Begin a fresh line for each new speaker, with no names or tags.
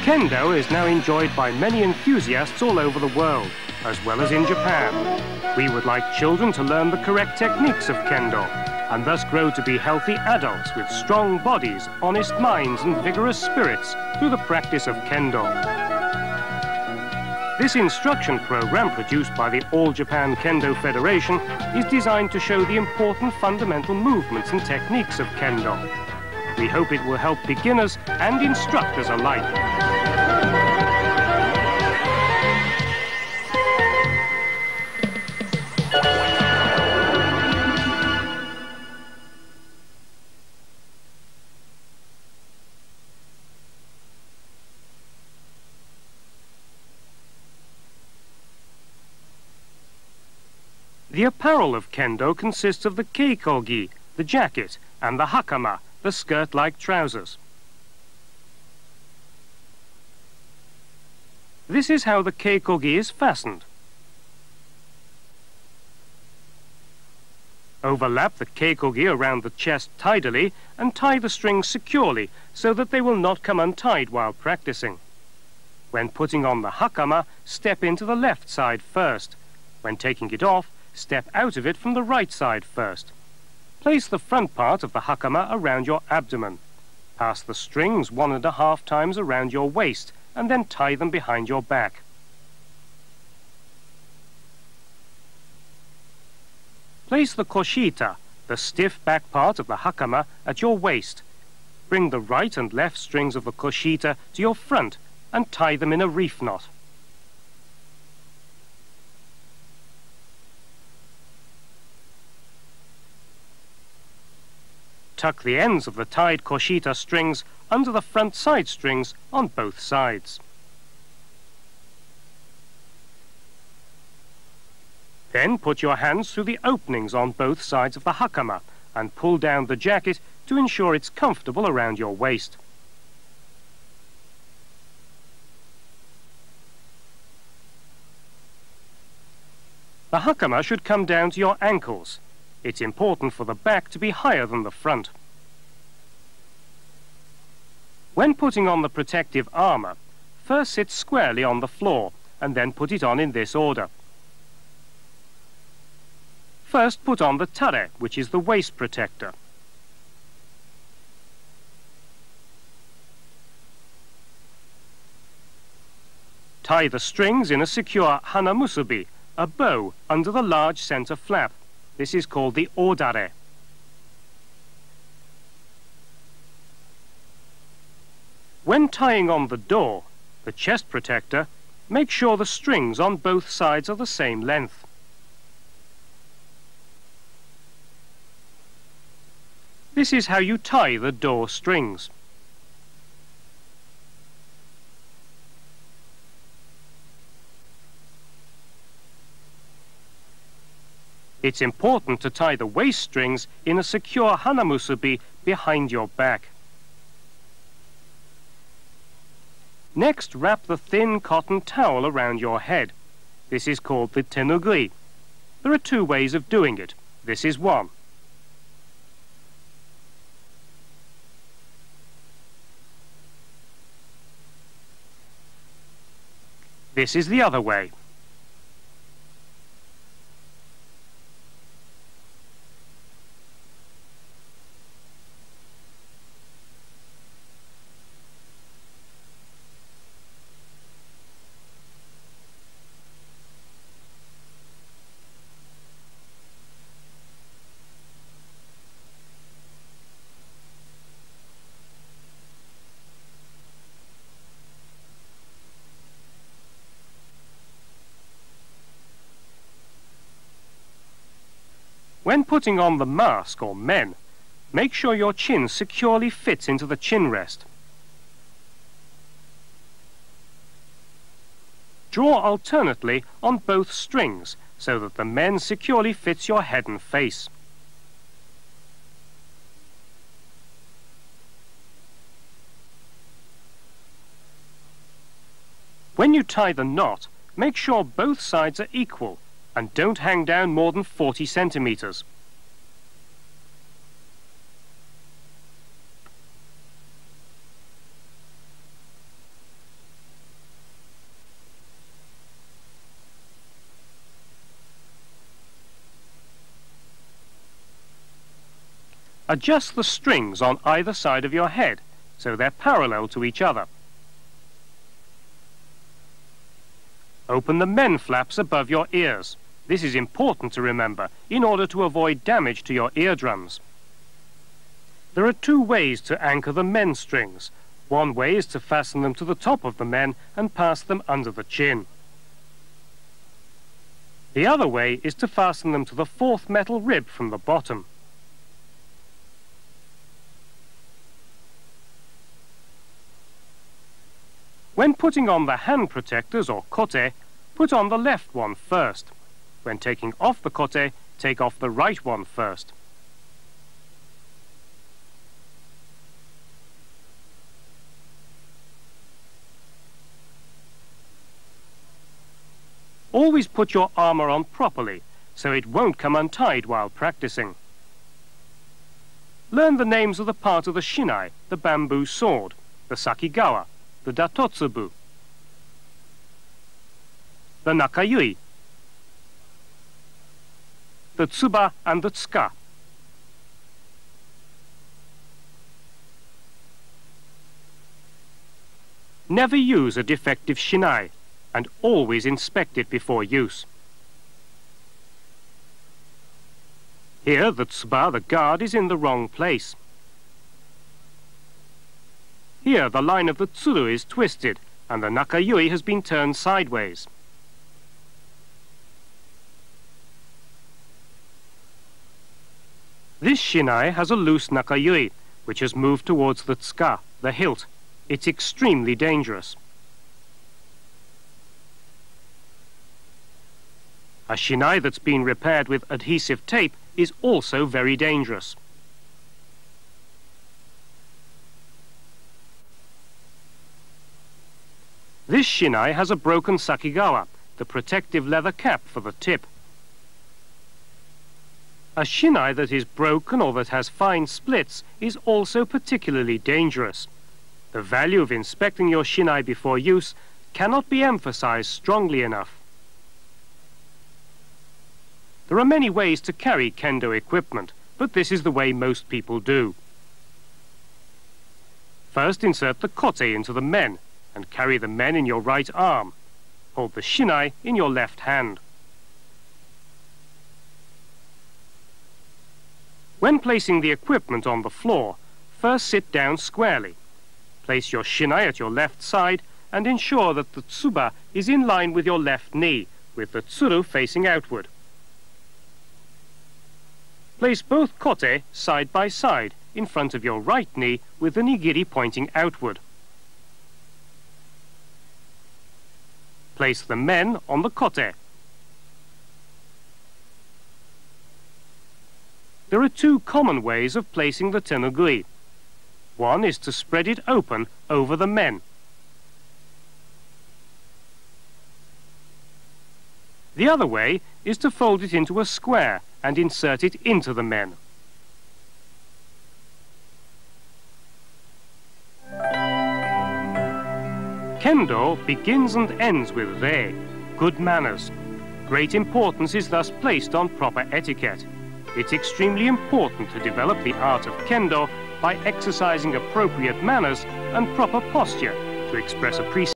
Kendo is now enjoyed by many enthusiasts all over the world, as well as in Japan. We would like children to learn the correct techniques of Kendo, and thus grow to be healthy adults with strong bodies, honest minds and vigorous spirits through the practice of Kendo. This instruction program, produced by the All Japan Kendo Federation, is designed to show the important fundamental movements and techniques of Kendo. We hope it will help beginners and instructors alike. The apparel of Kendo consists of the keikogi, the jacket, and the hakama, the skirt-like trousers. This is how the keikogi is fastened. Overlap the keikogi around the chest tidily and tie the strings securely so that they will not come untied while practicing. When putting on the hakama, step into the left side first. When taking it off, step out of it from the right side first. Place the front part of the hakama around your abdomen. Pass the strings 1.5 times around your waist and then tie them behind your back. Place the koshita, the stiff back part of the hakama, at your waist. Bring the right and left strings of the koshita to your front and tie them in a reef knot. Tuck the ends of the tied koshita strings under the front side strings on both sides. Then put your hands through the openings on both sides of the hakama and pull down the jacket to ensure it's comfortable around your waist. The hakama should come down to your ankles. It's important for the back to be higher than the front. When putting on the protective armor, first sit squarely on the floor and then put it on in this order. First put on the tare, which is the waist protector. Tie the strings in a secure hanamusubi, a bow, under the large center flap. This is called the odare. When tying on the door, the chest protector, make sure the strings on both sides are the same length. This is how you tie the door strings. It's important to tie the waist strings in a secure hanamusubi behind your back. Next, wrap the thin cotton towel around your head. This is called the tenugui. There are 2 ways of doing it. This is one. This is the other way. When putting on the mask or men, make sure your chin securely fits into the chin rest. Draw alternately on both strings so that the men securely fits your head and face. When you tie the knot, make sure both sides are equal and don't hang down more than 40 centimeters. Adjust the strings on either side of your head so they're parallel to each other. Open the men flaps above your ears. This is important to remember in order to avoid damage to your eardrums. There are two ways to anchor the men strings. One way is to fasten them to the top of the men and pass them under the chin. The other way is to fasten them to the fourth metal rib from the bottom. When putting on the hand protectors or kote, put on the left one first. When taking off the kote, take off the right one first. Always put your armor on properly, so it won't come untied while practicing. Learn the names of the part of the shinai, the bamboo sword, the sakigawa, the datotsubu, the nakayui, the tsuba and the tsuka. Never use a defective shinai, and always inspect it before use. Here the tsuba, the guard, is in the wrong place. Here the line of the tsuru is twisted and the nakayui has been turned sideways. This shinai has a loose nakayui, which has moved towards the tsuka, the hilt. It's extremely dangerous. A shinai that's been repaired with adhesive tape is also very dangerous. This shinai has a broken sakigawa, the protective leather cap for the tip. A shinai that is broken or that has fine splits is also particularly dangerous. The value of inspecting your shinai before use cannot be emphasized strongly enough. There are many ways to carry kendo equipment, but this is the way most people do. First, insert the kote into the men and carry the men in your right arm. Hold the shinai in your left hand. When placing the equipment on the floor, first sit down squarely. Place your shinai at your left side and ensure that the tsuba is in line with your left knee, with the tsuru facing outward. Place both kote side by side in front of your right knee with the nigiri pointing outward. Place the men on the kote. There are two common ways of placing the tenugui. One is to spread it open over the men. The other way is to fold it into a square and insert it into the men. Kendo begins and ends with re, good manners. Great importance is thus placed on proper etiquette. It's extremely important to develop the art of kendo by exercising appropriate manners and proper posture to express appreciation.